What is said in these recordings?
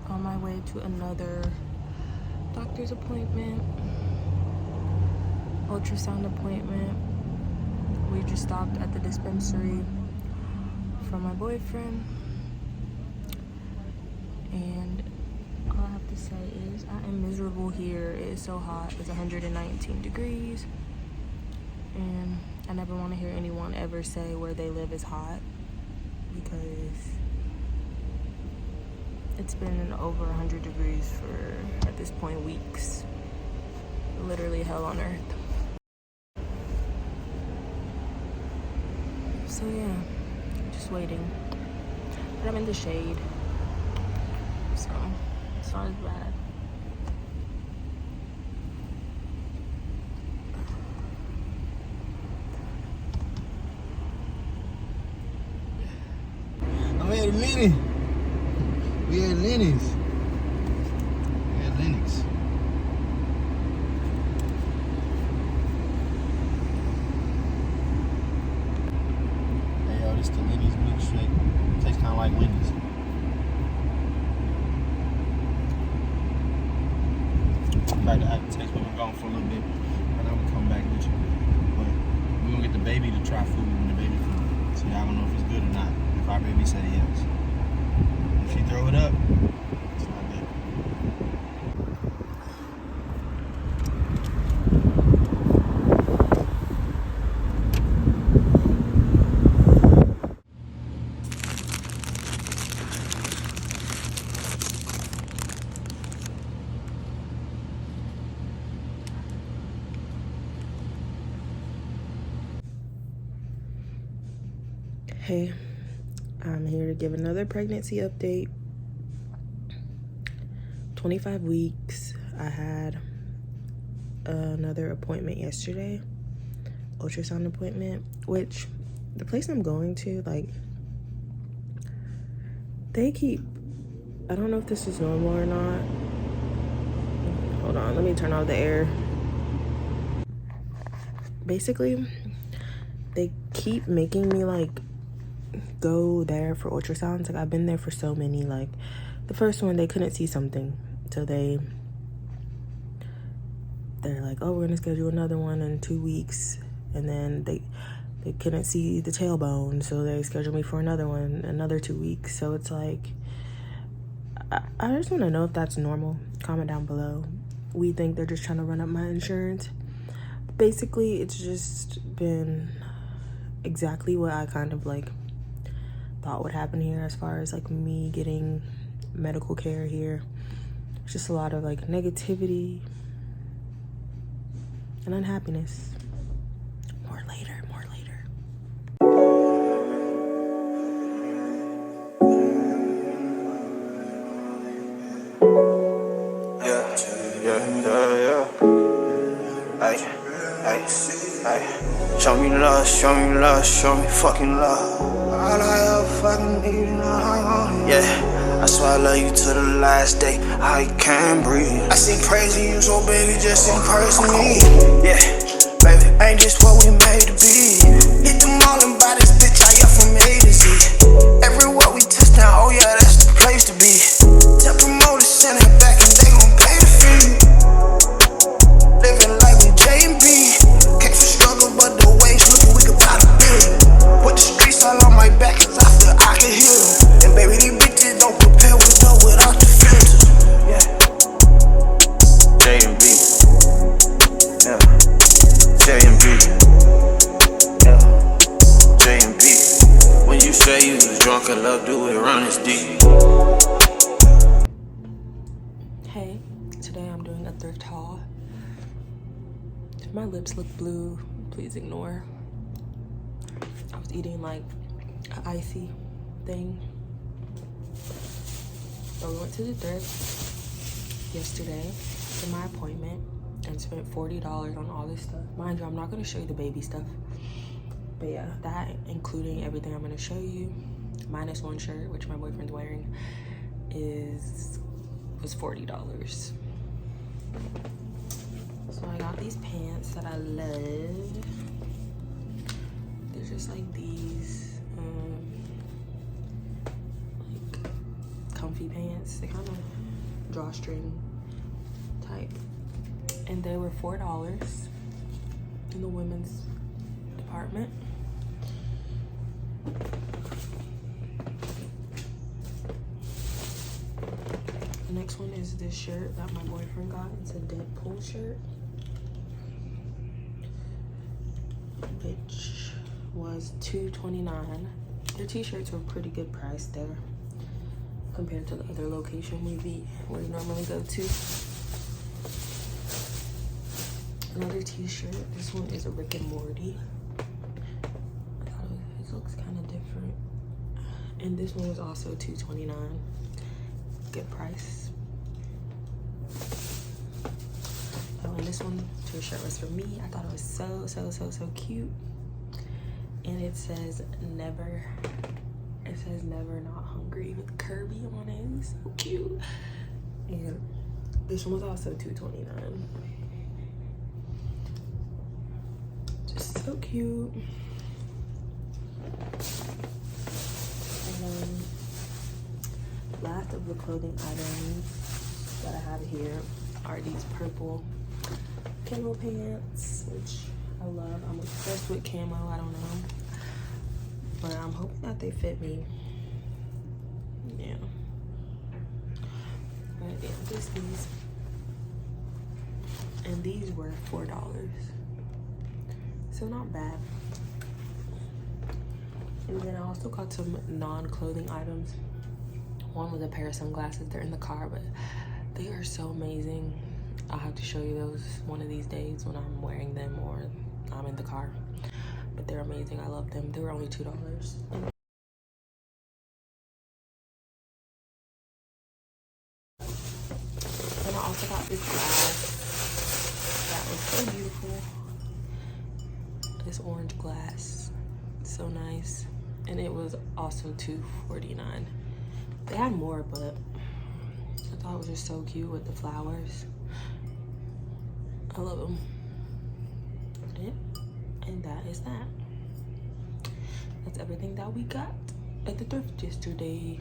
On my way to another doctor's appointment, ultrasound appointment. We just stopped at the dispensary for my boyfriend, and all I have to say is I am miserable here. It is so hot. It's 119 degrees, and I never want to hear anyone ever say where they live is hot, because it's been over 100 degrees for, at this point, weeks. Literally hell on earth. So yeah, just waiting. But I'm in the shade, so it's not as bad. I'm at a Lenny. We at Lenny's. We at Lenny's. Hey yo, this the Lenny's milkshake. Tastes kinda like Wendy's. I'm back to aftertaste. We've been gone for a little bit. And I'm gonna come back with you. But we're gonna get the baby to try food when the baby food. So y'all gonna know if it's good or not. If our baby say yes. If she throw it up, it's not good. Hey, I'm here to give another pregnancy update. 25 weeks. I had another appointment yesterday, ultrasound appointment, which the place I'm going to, like, they keep, I don't know if this is normal or not. Hold on, let me turn off the air. Basically, they keep making me, like, go there for ultrasounds. Like, I've been there for so many. Like, the first one, they couldn't see something, so they're like, oh, we're gonna schedule another one in 2 weeks. And then they couldn't see the tailbone, so they scheduled me for another one, another 2 weeks. So it's like, I just want to know if that's normal. Comment down below. We think they're just trying to run up my insurance. Basically, it's just been exactly what I kind of, like, thought would happen here, as far as, like, me getting medical care here. It's just a lot of, like, negativity and unhappiness. More later. Yeah. Ay. Show me love, show me fucking love. All I ever fucking need now. Yeah, I swear I love you to the last day. I can't breathe. I see crazy, you so baby, just encourage me. Yeah, baby, ain't this what we made to be? Hit them all and buy this bitch, I got from A to Z. Everywhere we touch now, oh yeah, that's the place to be. Tell promoters, send it back and they gon' pay the fee. Living like we J&B. Came from struggle, but the wage look, we could buy the billion. Put the streets all on my back, cause I feel I can heal them. And baby, these bitches don't prepare with dough without the filters. Yeah. J&B. Yeah. J&B. Yeah. J&B. When you say you was drunk and love, do it run as deep. Hey, today I'm doing a thrift haul. If my lips look blue, please ignore. I was eating like an icy thing. So we went to the thrift yesterday for my appointment and spent $40 on all this stuff. Mind you, I'm not gonna show you the baby stuff. But yeah, that including everything I'm gonna show you, minus one shirt, which my boyfriend's wearing, was $40. So I got these pants that I love. They're just like these, like comfy puffy pants. They kind of drawstring type. And they were $4 in the women's department. The next one is this shirt that my boyfriend got. It's a Deadpool shirt, which was $2.29. Their t-shirts were pretty good price there compared to the other location we normally go to. Another t-shirt. This one is a Rick and Morty. It looks kind of different. And this one was also $2.29. Good price. Oh, and this one t-shirt was for me. I thought it was so cute. And it says never not hungry with Kirby on it. It's so cute. And this one was also $2.29. Just so cute. And last of the clothing items that I have here are these purple camo pants, which I love. I'm obsessed with camo. I don't know, but I'm hoping that they fit me. Yeah. But yeah, just these. And these were $4. So not bad. And then I also got some non-clothing items. One was a pair of sunglasses. They're in the car, but they are so amazing. I'll have to show you those one of these days when I'm wearing them or I'm in the car. But they're amazing. I love them. They were only $2. And I also got this glass that was so beautiful. This orange glass. So nice. And it was also $2.49. They had more, but I thought it was just so cute with the flowers. I love them. Yeah. And that is that. That's everything that we got at the thrift yesterday.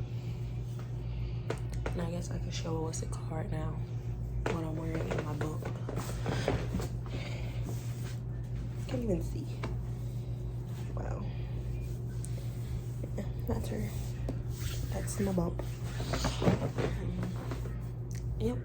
And I guess I can show what's it called right now. What I'm wearing in my book. Can't even see. Wow. Yeah, that's her. That's my bump. Yep.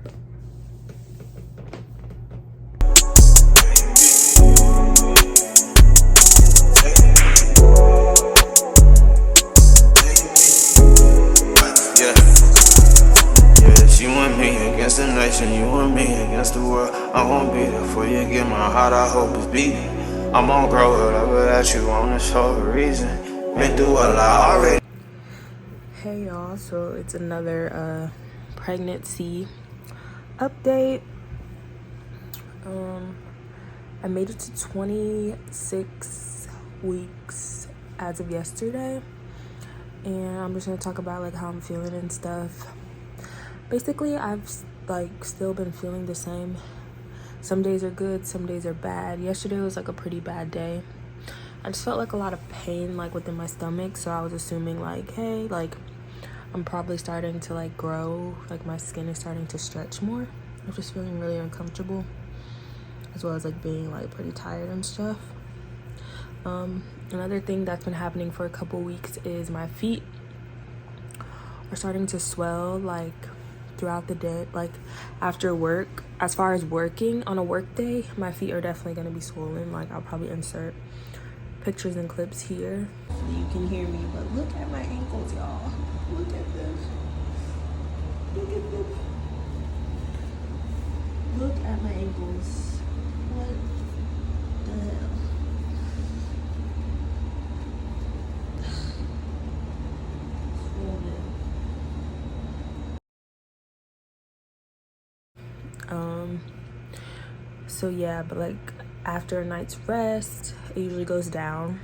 You and me against the nation, you and me against the world. I won't be there for you, get my heart, I hope it's beating. I'm gonna grow it up without you on this whole reason. Been through a lot already. Hey y'all, so it's another pregnancy update. I made it to 26 weeks as of yesterday, and I'm just gonna talk about like how I'm feeling and stuff. Basically, I've like still been feeling the same. Some days are good, some days are bad. Yesterday was like a pretty bad day. I just felt like a lot of pain like within my stomach, so I was assuming like, hey, like I'm probably starting to like grow, like my skin is starting to stretch more. I'm just feeling really uncomfortable, as well as like being like pretty tired and stuff. Another thing that's been happening for a couple weeks is my feet are starting to swell like throughout the day, like after work. As far as working on a work day, my feet are definitely going to be swollen. Like I'll probably insert pictures and clips here so you can hear me, but look at my ankles, y'all. Look at this. Look at this. Look at my ankles. What the hell? So yeah, but like after a night's rest, it usually goes down.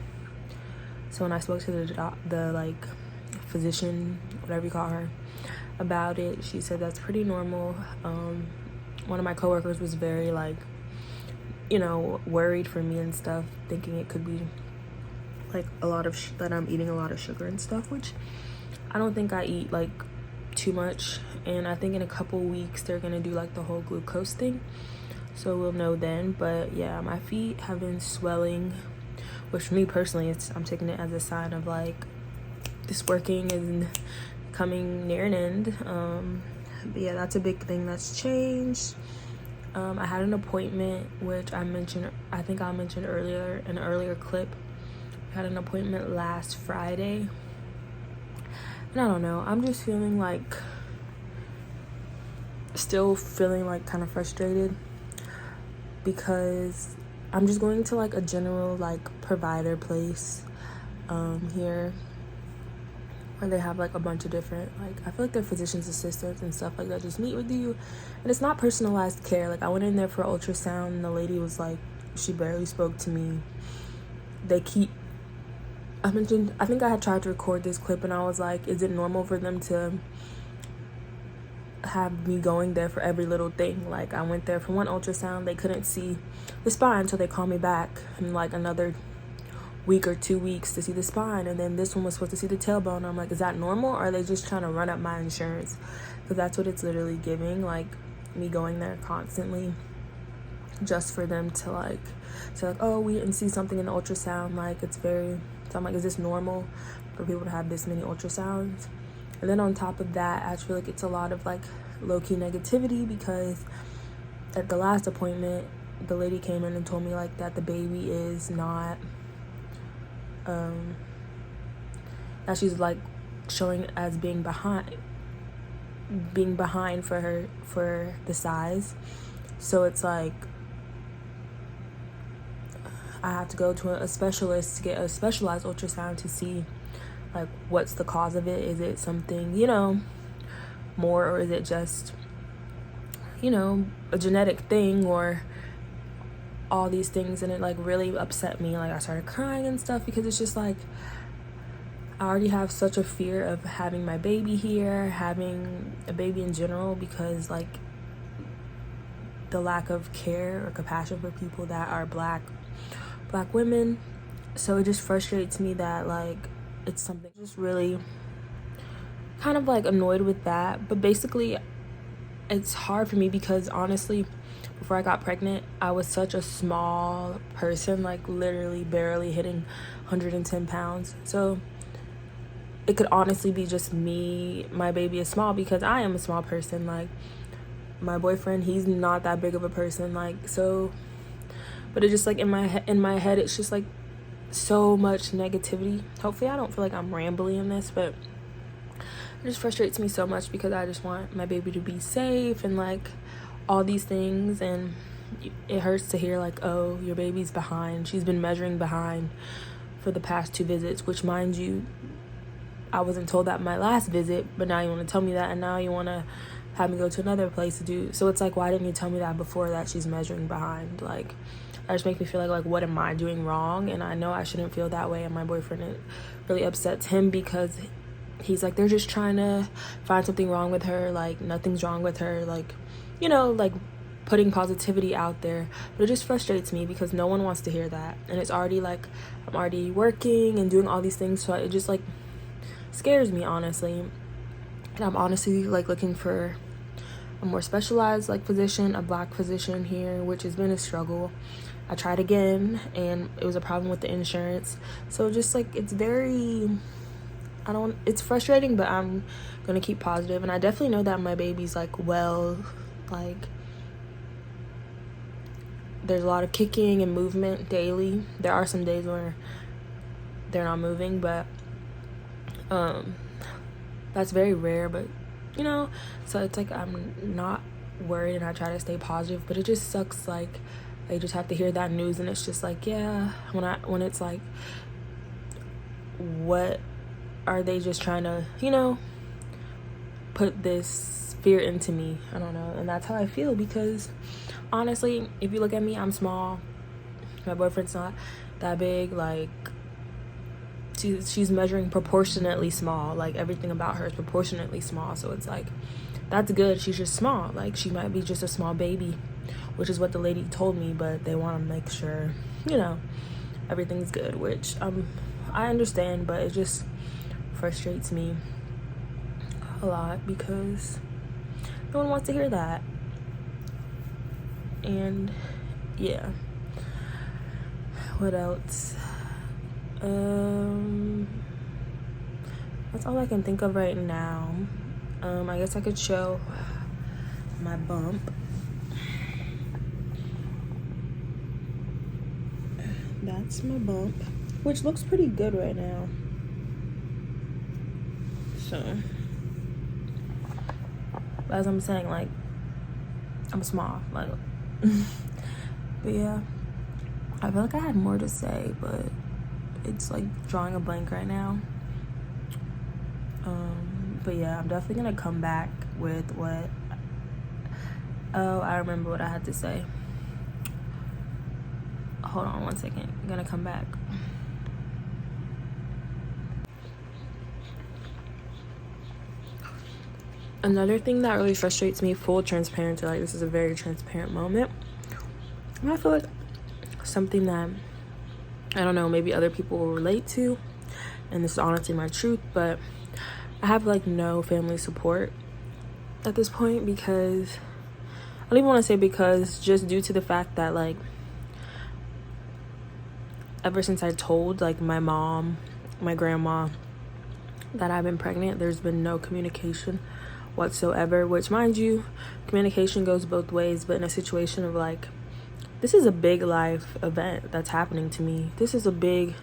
So when I spoke to the like physician, whatever you call her, about it, she said that's pretty normal. One of my coworkers was very like, you know, worried for me and stuff, thinking it could be like a lot of that I'm eating a lot of sugar and stuff, which I don't think I eat like too much, and I think in a couple weeks they're gonna do like the whole glucose thing, so we'll know then. But yeah, my feet have been swelling, which for me personally, I'm taking it as a sign of like this working and coming near an end. But yeah, that's a big thing that's changed. I had an appointment, which I think I mentioned earlier in an earlier clip. I had an appointment last Friday, and I don't know, I'm just feeling like, still feeling like kind of frustrated, because I'm just going to like a general like provider place here, where they have like a bunch of different, like, I feel like they're physician's assistants and stuff like that, just meet with you, and it's not personalized care. Like, I went in there for ultrasound, and the lady was like, she barely spoke to me. I think I had tried to record this clip, and I was like, is it normal for them to have me going there for every little thing? Like, I went there for one ultrasound, they couldn't see the spine, so they called me back in like another week or 2 weeks to see the spine, and then this one was supposed to see the tailbone. I'm like, is that normal, or are they just trying to run up my insurance? Because that's what it's literally giving, like me going there constantly just for them to like say like, oh, we didn't see something in the ultrasound. Like, it's very, so I'm like, is this normal for people to have this many ultrasounds? And then on top of that, I feel like it's a lot of like low-key negativity, because at the last appointment, the lady came in and told me like that the baby is not that she's like showing as being behind for the size. So it's like I have to go to a specialist to get a specialized ultrasound to see like what's the cause of it. Is it something, you know, more, or is it just, you know, a genetic thing, or all these things? And it like really upset me. Like, I started crying and stuff, because it's just like, I already have such a fear of having my baby here, having a baby in general, because like the lack of care or compassion for people that are black women. So it just frustrates me that like it's something, just really kind of like annoyed with that. But basically it's hard for me, because honestly, before I got pregnant, I was such a small person, like literally barely hitting 110 pounds. So it could honestly be just me, my baby is small, because I am a small person. Like, my boyfriend, he's not that big of a person, like, so. But it's just like in my head, it's just like so much negativity. Hopefully I don't feel like I'm rambling in this, but it just frustrates me so much, because I just want my baby to be safe and like all these things. And it hurts to hear like, oh, your baby's behind. She's been measuring behind for the past 2 visits, which, mind you, I wasn't told that my last visit, but now you want to tell me that, and now you want to have me go to another place to do. So it's like, why didn't you tell me that before, that she's measuring behind? Like, that just makes me feel like what am I doing wrong? And I know I shouldn't feel that way. And my boyfriend, it really upsets him, because he's like, they're just trying to find something wrong with her. Like, nothing's wrong with her. Like, you know, like putting positivity out there. But it just frustrates me, because no one wants to hear that. And it's already like, I'm already working and doing all these things. So it just like scares me, honestly. And I'm honestly like looking for a more specialized like physician, a black physician here, which has been a struggle. I tried again, and it was a problem with the insurance. So just like, it's very, it's frustrating, but I'm gonna keep positive. And I definitely know that my baby's like, well, like there's a lot of kicking and movement daily. There are some days where they're not moving, but that's very rare. But you know, so it's like, I'm not worried, and I try to stay positive. But it just sucks, like I just have to hear that news, and it's just like, yeah, when it's like, what are they just trying to, you know, put this fear into me? I don't know. And that's how I feel, because honestly, if you look at me, I'm small. My boyfriend's not that big. Like, she's measuring proportionately small. Like, everything about her is proportionately small. So it's like, that's good. She's just small. Like, she might be just a small baby, which is what the lady told me, but they want to make sure, you know, everything's good, which I understand, but it just frustrates me. a lot because no one wants to hear that. And yeah, what else? That's all I can think of right now. I guess I could show my bump. That's my bump, which looks pretty good right now. So, as I'm saying, like, I'm small, like, but yeah, I feel like I had more to say, but it's like drawing a blank right now. But yeah, I'm definitely gonna come back with what, oh, I remember what I had to say. Hold on one second, I'm gonna come back. Another thing that really frustrates me, full transparency, like this is a very transparent moment, and I feel like something that, I don't know, maybe other people will relate to, and this is honestly my truth, but I have like no family support at this point because, I don't even want to say because, just due to the fact that like, ever since I told like my mom, my grandma that I've been pregnant, there's been no communication whatsoever, which, mind you, communication goes both ways, but in a situation of like, this is a big life event that's happening to me. This is a big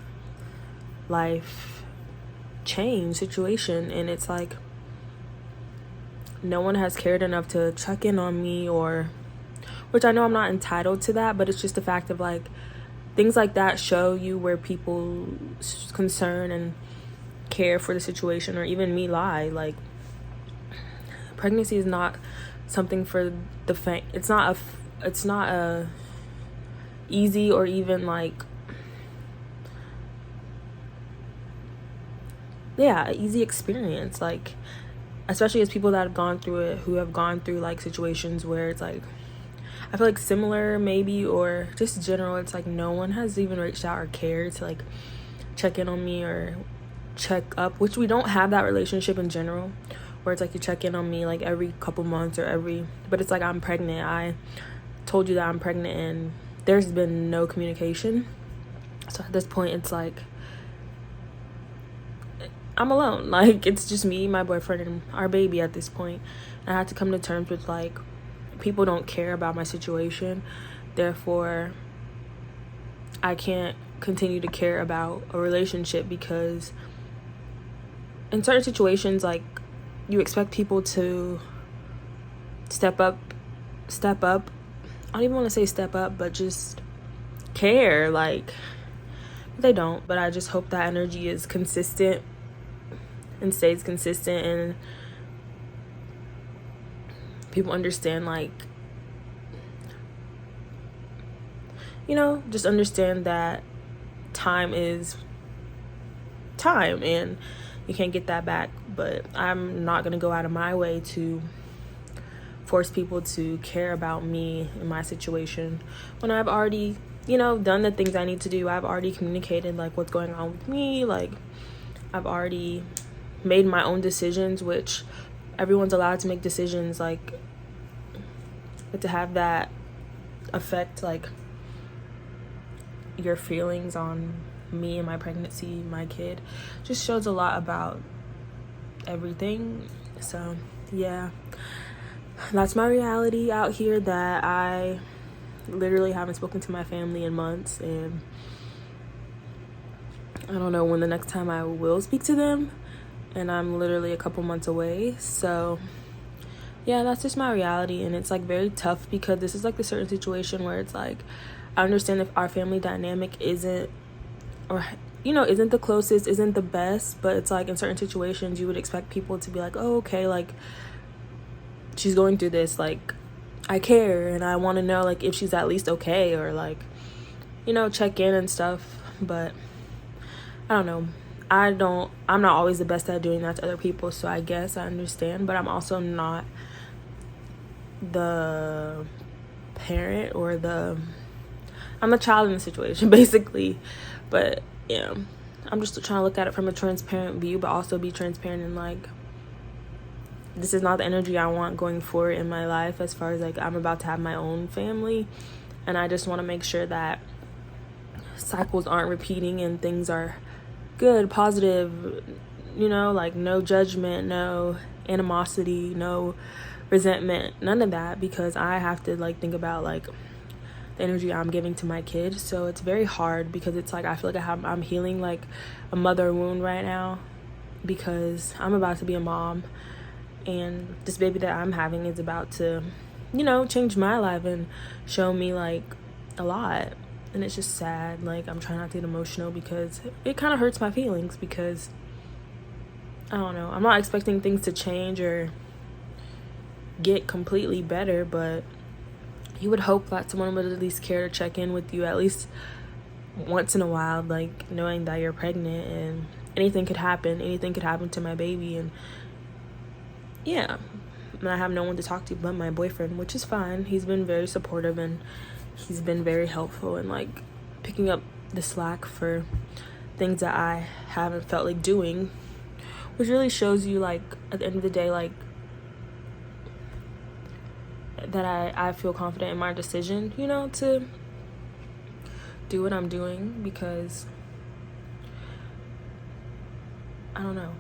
life change situation, and it's like no one has cared enough to check in on me, or, which I know I'm not entitled to that, but it's just the fact of like, things like that show you where people's concern and care for the situation, or even me, lie. Like, pregnancy is not something for the faint. It's not a easy or even like, yeah, an easy experience, like, especially as people that have gone through it, who have gone through like situations where it's like, I feel like similar maybe, or just general, it's like no one has even reached out or cared to like check in on me or check up, which we don't have that relationship in general, where it's like you check in on me like every couple months or but it's like, I'm pregnant, I told you that I'm pregnant, and there's been no communication. So at this point, it's like, I'm alone. Like, it's just me, my boyfriend, and our baby at this point. And I had to come to terms with like, people don't care about my situation, therefore I can't continue to care about a relationship, because in certain situations, like, you expect people to step up. I don't even want to say step up, but just care. Like, they don't. But I just hope that energy is consistent and stays consistent, and people understand, like, you know, just understand that time is time and you can't get that back. But I'm not gonna go out of my way to force people to care about me and my situation when I've already, you know, done the things I need to do. I've already communicated like what's going on with me. Like, I've already made my own decisions, which everyone's allowed to make decisions, like, but to have that affect like your feelings on me and my pregnancy, my kid, just shows a lot about everything. So yeah, that's my reality out here, that I literally haven't spoken to my family in months, and I don't know when the next time I will speak to them, and I'm literally a couple months away. So yeah, that's just my reality, and it's like very tough because this is like the certain situation where it's like, I understand if our family dynamic isn't, or, you know, isn't the closest, isn't the best, but it's like in certain situations you would expect people to be like, oh, okay, like, she's going through this, like, I care and I want to know like if she's at least okay, or like, you know, check in and stuff. But I don't know, I'm not always the best at doing that to other people, so I guess I understand, but I'm also not the parent or I'm a child in the situation basically. But yeah, I'm just trying to look at it from a transparent view, but also be transparent in like, this is not the energy I want going forward in my life, as far as like I'm about to have my own family, and I just want to make sure that cycles aren't repeating and things are good, positive, you know, like no judgment, no animosity, no resentment, none of that, because I have to like think about like the energy I'm giving to my kids. So it's very hard, because it's like I feel like I'm healing like a mother wound right now, because I'm about to be a mom, and this baby that I'm having is about to, you know, change my life and show me like a lot. And it's just sad. Like, I'm trying not to get emotional because it kind of hurts my feelings, because I don't know, I'm not expecting things to change or get completely better, but you would hope that someone would at least care to check in with you at least once in a while, like knowing that you're pregnant and anything could happen to my baby. And yeah, and I have no one to talk to but my boyfriend, which is fine. He's been very supportive, and he's been very helpful in like picking up the slack for things that I haven't felt like doing, which really shows you like at the end of the day like that I feel confident in my decision, you know, to do what I'm doing, because I don't know,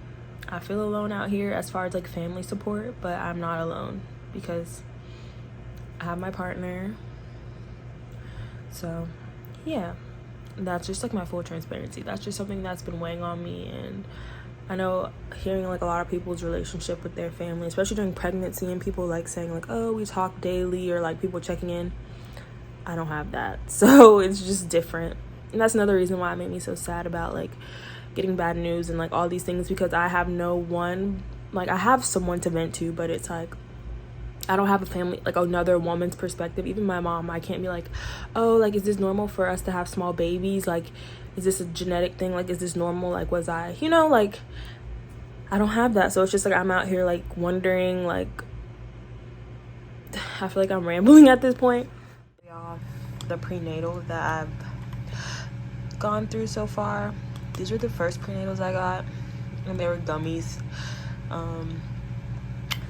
I feel alone out here as far as like family support, but I'm not alone because I have my partner. So yeah, that's just like my full transparency. That's just something that's been weighing on me. And I know hearing like a lot of people's relationship with their family, especially during pregnancy, and people like saying like, oh, we talk daily, or like people checking in. I don't have that, so it's just different. And that's another reason why it made me so sad about like getting bad news and like all these things, because I have no one, like I have someone to vent to, but it's like I don't have a family, like another woman's perspective. Even my mom, I can't be like, oh, like, is this normal for us to have small babies? Like, is this a genetic thing? Like, is this normal? Like, was I, you know, like, I don't have that. So it's just like I'm out here like wondering, like, I feel like I'm rambling at this point. Y'all, the prenatal that I've gone through so far, these were the first prenatals I got, and they were gummies.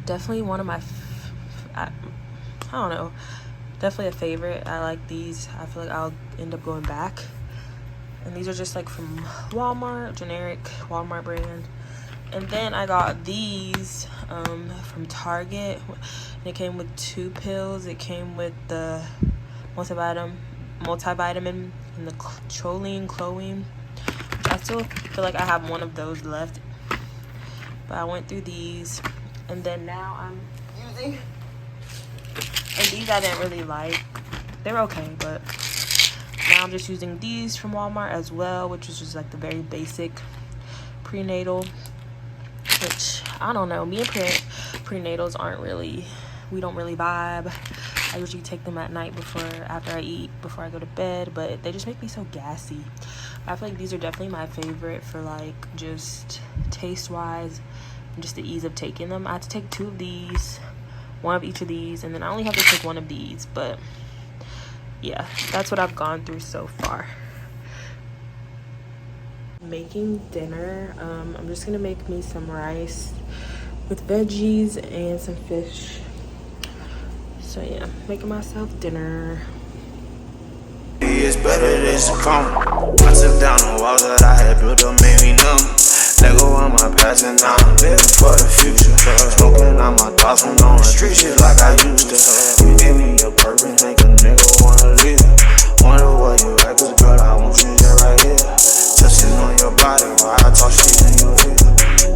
Definitely one of my I don't know, definitely a favorite. I like these. I feel like I'll end up going back. And these are just like from Walmart, generic Walmart brand. And then I got these from Target. And it came with 2 pills. It came with the multivitamin and the choline. I still feel like I have one of those left, but I went through these, and then now I'm using, and these I didn't really like. They're okay, but now I'm just using these from Walmart as well, which is just like the very basic prenatal, which I don't know, me and prenatals aren't really, we don't really vibe. I usually take them at night after I eat, before I go to bed, but they just make me so gassy. I feel like these are definitely my favorite for like just taste wise and just the ease of taking them. I have to take 2 of these, 1 of each of these, and then I only have to take 1 of these. But yeah, that's what I've gone through so far. Making dinner. I'm just gonna make me some rice with veggies and some fish. So yeah, making myself dinner. It's better than succumb. I took down the walls that I had built up, made me numb. Let go of my past and now I'm living for the future. Smoking on my thoughts from on the street shit like I used to. You gave me your purpose, make a nigga wanna live. Wonder what you at, cause girl, I want you just right here. Touching on your body while I talk shit in your ear.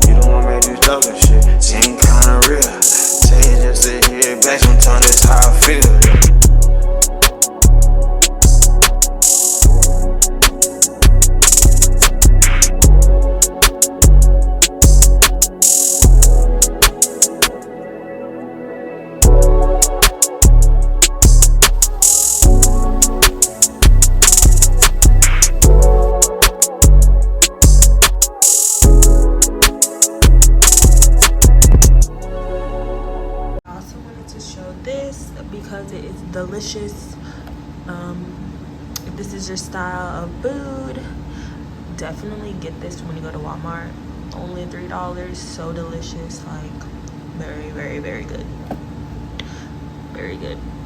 You don't want me to do stuff and shit, seem kinda real. Say it just to hear it back, sometimes that's how I feel. Because it is delicious. If this is your style of food, definitely get this when you go to Walmart. Only $3, so delicious. Like, Very, very, very good. Very good.